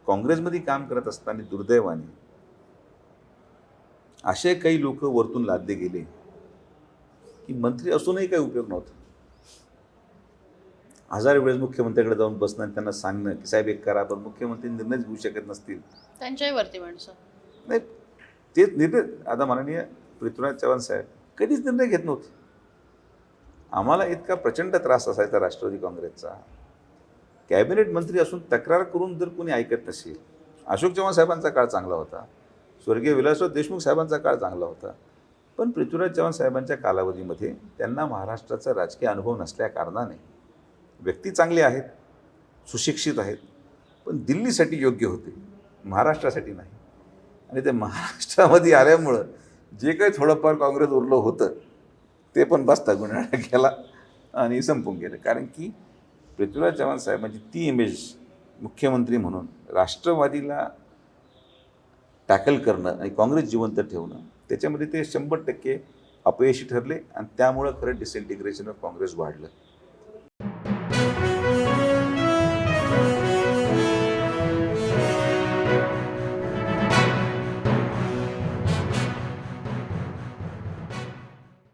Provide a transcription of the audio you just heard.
काँग्रेसमध्ये काम करत असताना दुर्दैवाने असे काही लोक वरतून लादले गेले की मंत्री असूनही काही उपयोग नव्हता. हजार वेळेस मुख्यमंत्र्याकडे जाऊन बसणं आणि त्यांना सांगणं की साहेब एक करा, पण मुख्यमंत्री निर्णयच घेऊ शकत नसतील. त्यांच्याही वरती माणसं नाही, तेच निर्णय. आता माननीय पृथ्वीराज चव्हाण साहेब कधीच निर्णय घेत नव्हते. आम्हाला इतका प्रचंड त्रास असायचा राष्ट्रवादी काँग्रेसचा. कॅबिनेट मंत्री असून तक्रार करून जर कोणी ऐकत नसेल. अशोक चव्हाण साहेबांचा काळ चांगला होता, स्वर्गीय विलासराव देशमुख साहेबांचा काळ चांगला होता, पण पृथ्वीराज चव्हाण साहेबांच्या कालावधीमध्ये त्यांना महाराष्ट्राचा राजकीय अनुभव नसल्या कारणाने व्यक्ती चांगले आहेत, सुशिक्षित आहेत, पण दिल्लीसाठी योग्य होते, महाराष्ट्रासाठी नाही. आणि ते महाराष्ट्रामध्ये आल्यामुळं जे काही थोडंफार काँग्रेस उरलं होतं ते पण बसता गुन्हा केला आणि संपून गेलं. कारण की पृथ्वीराज चव्हाण साहेबांची ती इमेज मुख्यमंत्री म्हणून राष्ट्रवादीला टॅकल करणं आणि काँग्रेस जिवंत ठेवणं, त्याच्यामध्ये ते 100% अपयशी ठरले आणि त्यामुळं खरं डिसइंटिग्रेशन ऑफ काँग्रेस वाढलं.